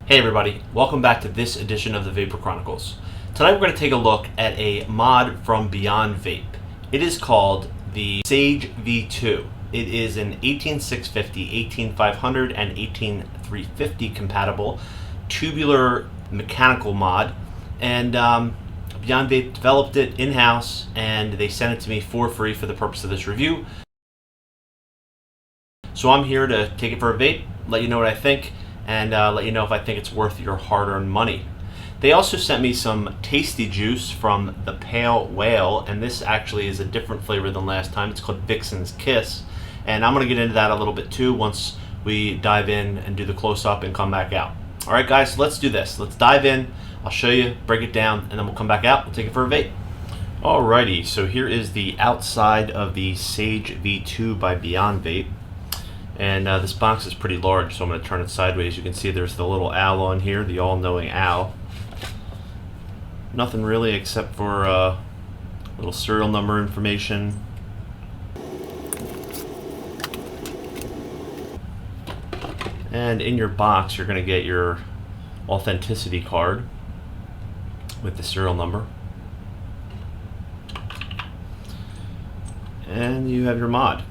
Hey everybody, welcome back to this edition of the Vapor Chronicles. Tonight we're going to take a look at a mod from Beyond Vape. It is called the E-cig V2. It is an 18650, 18500, and 18350 compatible tubular mechanical mod, and Beyond Vape developed it in-house and they sent it to me for free for the purpose of this review. So I'm here to take it for a vape, let you know what I think, and let you know if I think it's worth your hard-earned money. They also sent me some tasty juice from the Pale Whale, and this actually is a different flavor than last time. It's called Vixen's Kiss, and I'm going to get into that a little bit too once we dive in and do the close-up and come back out. Alright guys, so let's do this. Let's dive in, I'll show you, break it down, and then we'll come back out, we'll take it for a vape. Alrighty, so here is the outside of the E-cig V2 by Beyond Vape. And this box is pretty large, so I'm going to turn it sideways. You can see there's the little owl on here, the all-knowing owl. Nothing really except for little serial number information. And in your box, you're going to get your authenticity card with the serial number. And you have your mod.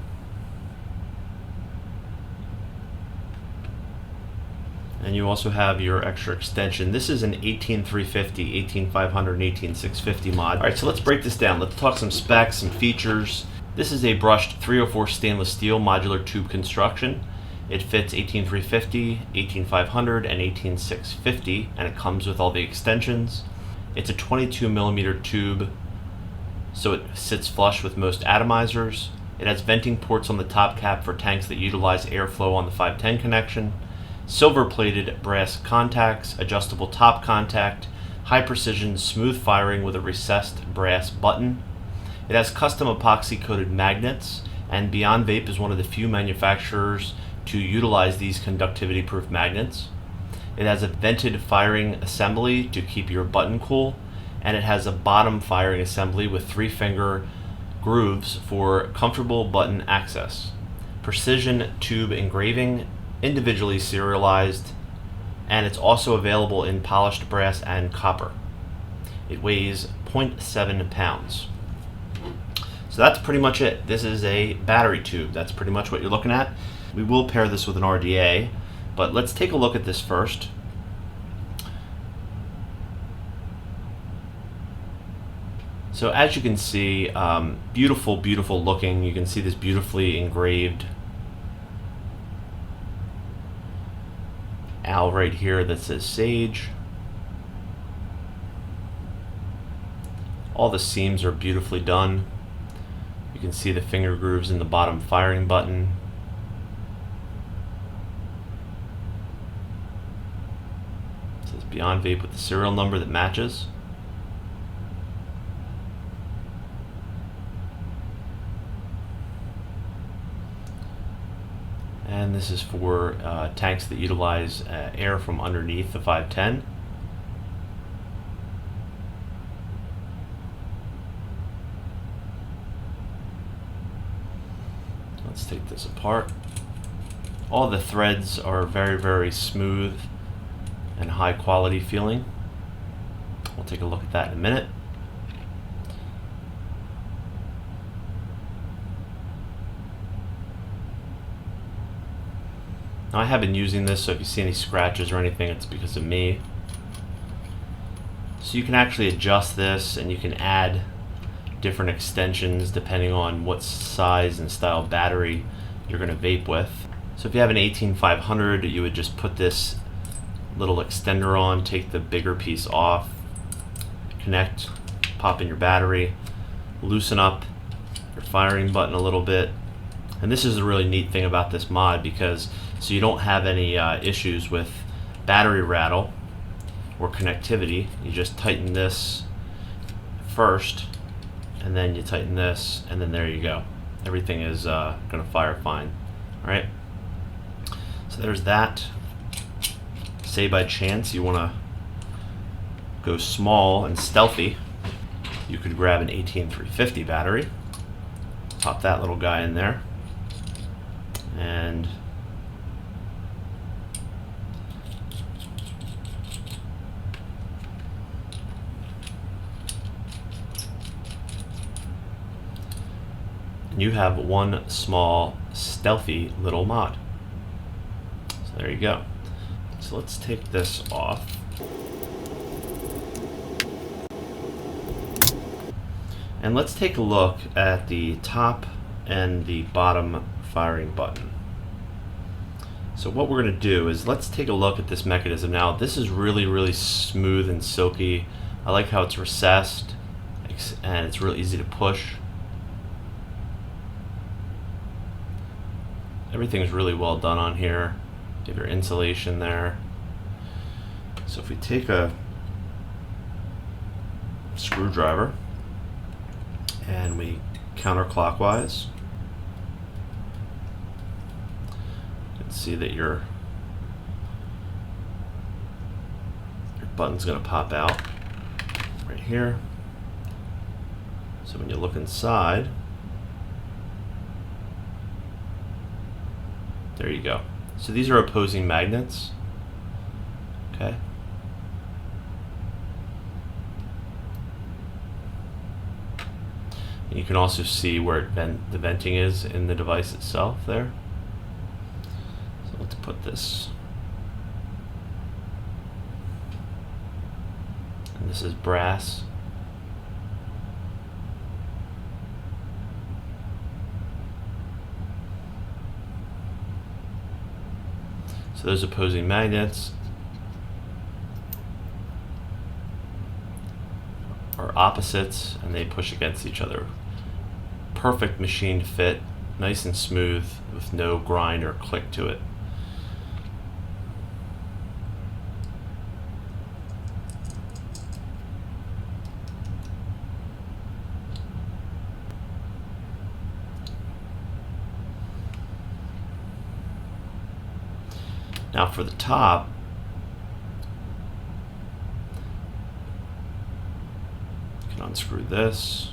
And you also have your extra extension. This is an 18350, 18500, and 18650 mod. Alright, so let's break this down. Let's talk some specs, some features. This is a brushed 304 stainless steel modular tube construction. It fits 18350, 18500, and 18650, and it comes with all the extensions. It's a 22 millimeter tube, so it sits flush with most atomizers. It has venting ports on the top cap for tanks that utilize airflow on the 510 connection. Silver-plated brass contacts, adjustable top contact, high-precision smooth firing with a recessed brass button. It has custom epoxy-coated magnets, and Beyond Vape is one of the few manufacturers to utilize these conductivity-proof magnets. It has a vented firing assembly to keep your button cool, and it has a bottom firing assembly with 3-finger grooves for comfortable button access. Precision tube engraving, individually serialized, and it's also available in polished brass and copper. It weighs 0.7 pounds. So that's pretty much it. This is a battery tube. That's pretty much what you're looking at. We will pair this with an RDA, but let's take a look at this first. So as you can see, beautiful, beautiful looking. You can see this beautifully engraved owl right here that says Sage. All the seams are beautifully done. You can see the finger grooves in the bottom firing button. It says Beyond Vape with the serial number that matches. And this is for tanks that utilize air from underneath the 510. Let's take this apart. All the threads are very, very smooth and high quality feeling. We'll take a look at that in a minute. Now, I have been using this, so if you see any scratches or anything, it's because of me. So you can actually adjust this, and you can add different extensions depending on what size and style battery you're going to vape with. So if you have an 18500, you would just put this little extender on, take the bigger piece off, connect, pop in your battery, loosen up your firing button a little bit. And this is a really neat thing about this mod, because so you don't have any issues with battery rattle or connectivity. You just tighten this first, and then you tighten this, and then there you go. Everything is going to fire fine. All right. So there's that. Say by chance you want to go small and stealthy, you could grab an 18350 battery, pop that little guy in there, and and you have one small stealthy little mod. So there you go. So let's take this off. And let's take a look at the top and the bottom firing button. So what we're going to do is let's take a look at this mechanism. Now this is really smooth and silky. I like how it's recessed and it's really easy to push. Everything's really well done on here. You have your insulation there. So if we take a screwdriver and we counterclockwise, you can see that your button's going to pop out right here. So when you look inside, there you go. So these are opposing magnets. Okay. You can also see where the venting is in the device itself there. So let's put this. And this is brass. So those opposing magnets are opposites and they push against each other. Perfect machine fit, nice and smooth with no grind or click to it. Now for the top, you can unscrew this.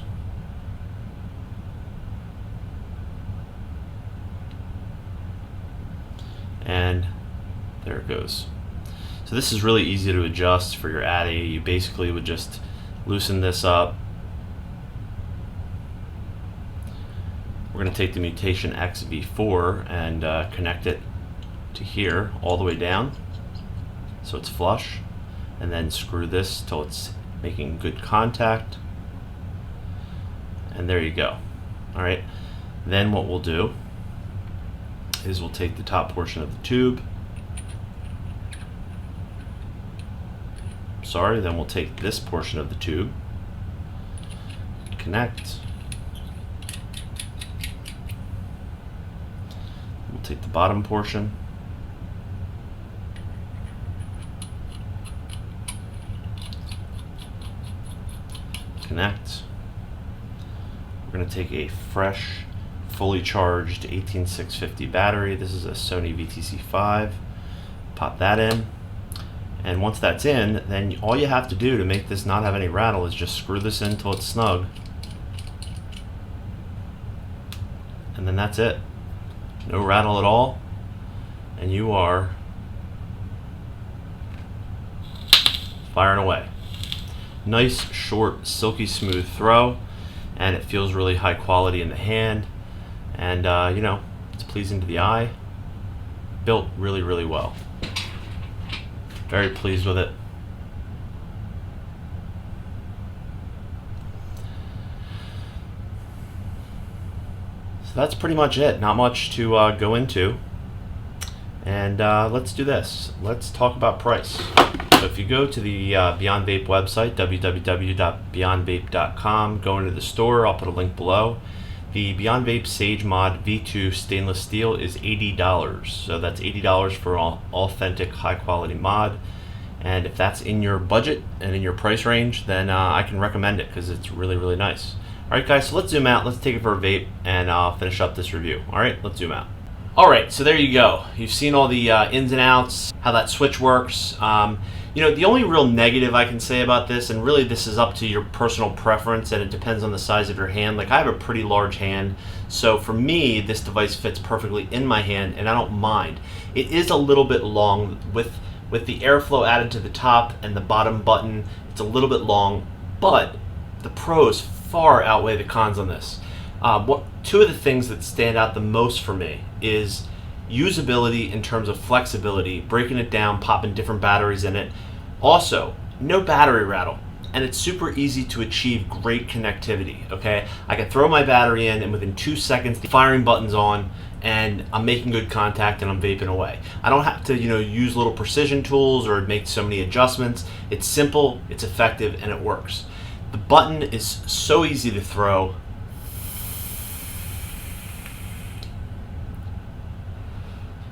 And there it goes. So this is really easy to adjust for your ADI. You basically would just loosen this up. We're going to take the Mutation X V4 and connect it to here all the way down so it's flush, and then screw this till it's making good contact, and there you go. Alright, then what we'll do is we'll take the top portion of the tube, then we'll take this portion of the tube, connect, we'll take the bottom portion, connect. We're going to take a fresh, fully charged 18650 battery. This is a Sony VTC5. Pop that in. And once that's in, then all you have to do to make this not have any rattle is just screw this in until it's snug. And then that's it. No rattle at all. And you are firing away. Nice, short, silky smooth throw, and it feels really high quality in the hand, and you know, it's pleasing to the eye. Built really well. Very pleased with it. So that's pretty much it. Not much to go into. And let's do this. Let's talk about price. So if you go to the Beyond Vape website, www.beyondvape.com, go into the store, I'll put a link below. The Beyond Vape Sage Mod V2 stainless steel is $80. So that's $80 for all authentic high quality mod. And if that's in your budget and in your price range, then I can recommend it because it's really nice. Alright guys, so let's zoom out, let's take it for a vape, and I'll finish up this review. Alright, let's zoom out. Alright, so there you go. You've seen all the ins and outs, how that switch works. You know, the only real negative I can say about this, and really this is up to your personal preference and it depends on the size of your hand. Like I have a pretty large hand, so for me this device fits perfectly in my hand and I don't mind. It is a little bit long with the airflow added to the top and the bottom button. It's a little bit long, but the pros far outweigh the cons on this. two of the things that stand out the most for me is usability in terms of flexibility, breaking it down, popping different batteries in it. Also, no battery rattle, and it's super easy to achieve great connectivity, okay? I can throw my battery in, and within 2 seconds, the firing button's on, and I'm making good contact, and I'm vaping away. I don't have to, use little precision tools or make so many adjustments. It's simple, it's effective, and it works. The button is so easy to throw.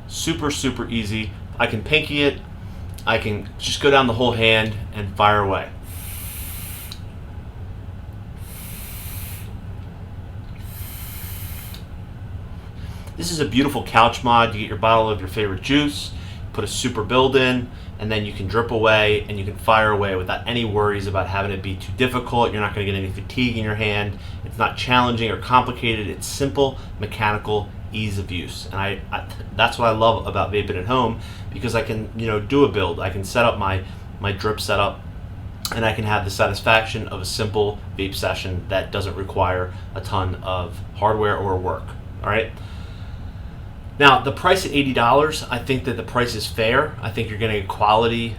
Super, super easy. I can pinky it. I can just go down the whole hand and fire away. This is a beautiful couch mod. You get your bottle of your favorite juice, put a super build in, and then you can drip away and you can fire away without any worries about having it be too difficult. You're not going to get any fatigue in your hand. It's not challenging or complicated. It's simple, mechanical, ease of use. And I that's what I love about vaping at home, because I can do a build. I can set up my drip setup, and I can have the satisfaction of a simple vape session that doesn't require a ton of hardware or work. All right. Now, the price at $80, I think that the price is fair. I think you're getting a quality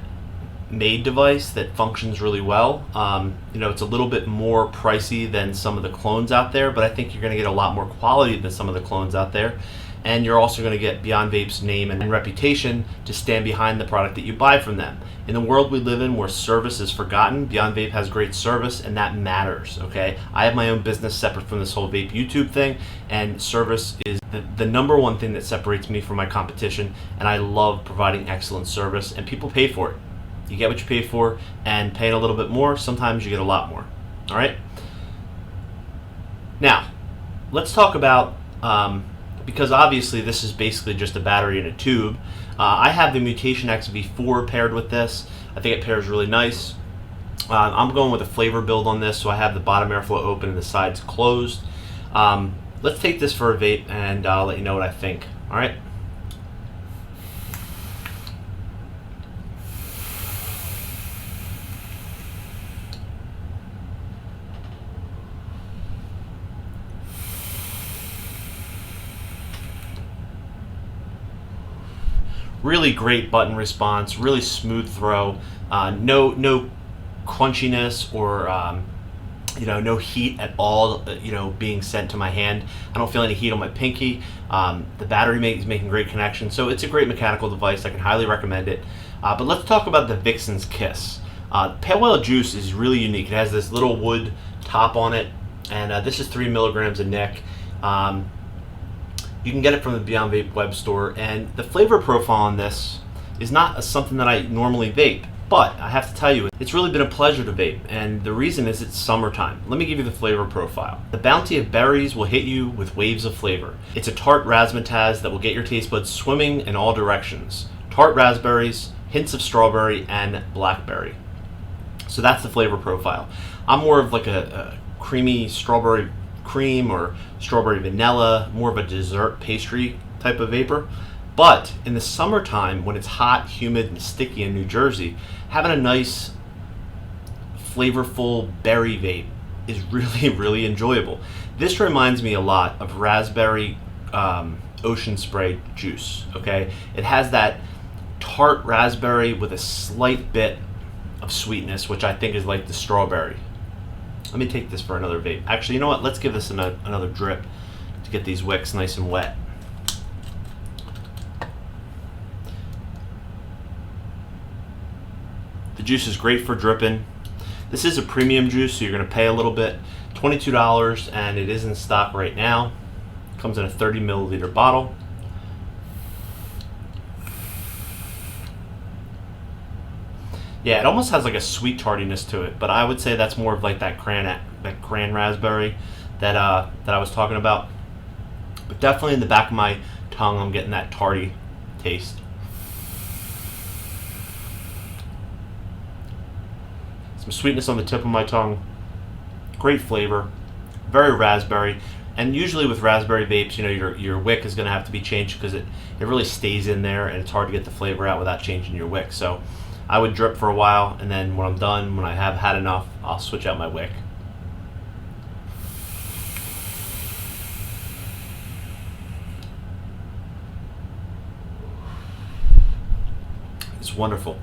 made device that functions really well. It's a little bit more pricey than some of the clones out there, but I think you're going to get a lot more quality than some of the clones out there. And you're also going to get Beyond Vape's name and reputation to stand behind the product that you buy from them. In the world we live in where service is forgotten, Beyond Vape has great service, and that matters, okay? I have my own business separate from this whole Vape YouTube thing, and service is the number one thing that separates me from my competition, and I love providing excellent service, and people pay for it. You get what you pay for, and paying a little bit more, sometimes you get a lot more, all right? Now, let's talk about, because obviously this is basically just a battery in a tube. I have the Mutation X V4 paired with this. I think it pairs really nice. I'm going with a flavor build on this, so I have the bottom airflow open and the sides closed. Let's take this for a vape, and I'll let you know what I think. All right. Really great button response, really smooth throw, no crunchiness or no heat at all, being sent to my hand. I don't feel any heat on my pinky. The battery is making great connection, so it's a great mechanical device. I can highly recommend it. But let's talk about the Vixen's Kiss. Pale Ale Juice is really unique. It has this little wood top on it, and this is 3 milligrams a nic. You can get it from the Beyond Vape web store, and the flavor profile on this is not something that I normally vape, but I have to tell you, it's really been a pleasure to vape, and the reason is it's summertime. Let me give you the flavor profile. The bounty of berries will hit you with waves of flavor. It's a tart razzmatazz that will get your taste buds swimming in all directions. Tart raspberries, hints of strawberry, and blackberry. So that's the flavor profile. I'm more of like a creamy strawberry cream or strawberry vanilla, more of a dessert pastry type of vapor. But in the summertime, when it's hot, humid, and sticky in New Jersey, having a nice flavorful berry vape is really, really enjoyable. This reminds me a lot of raspberry ocean spray juice, okay? It has that tart raspberry with a slight bit of sweetness, which I think is like the strawberry. Let me take this for another vape. Actually, you know what? Let's give this another drip to get these wicks nice and wet. The juice is great for dripping. This is a premium juice, so you're going to pay a little bit. $22, and it is in stock right now. It comes in a 30 milliliter bottle. Yeah, it almost has like a sweet tardiness to it, but I would say that's more of like that cran raspberry that I was talking about. But definitely in the back of my tongue, I'm getting that tardy taste. Some sweetness on the tip of my tongue. Great flavor, very raspberry. And usually with raspberry vapes, your wick is going to have to be changed because it really stays in there, and it's hard to get the flavor out without changing your wick. So I would drip for a while, and then when I'm done, when I have had enough, I'll switch out my wick. It's wonderful.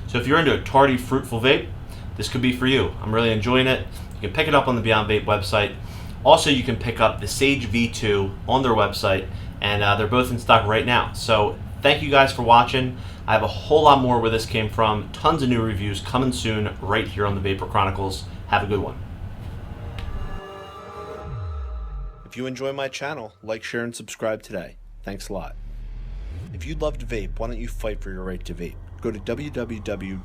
So if you're into a tardy, fruitful vape, this could be for you. I'm really enjoying it. You can pick it up on the Beyond Vape website. Also, you can pick up the Sage V2 on their website, and they're both in stock right now. So thank you guys for watching. I have a whole lot more where this came from. Tons of new reviews coming soon right here on the Vapor Chronicles. Have a good one. If you enjoy my channel, like, share, and subscribe today. Thanks a lot. If you love to vape, why don't you fight for your right to vape? Go to www.casaa.org.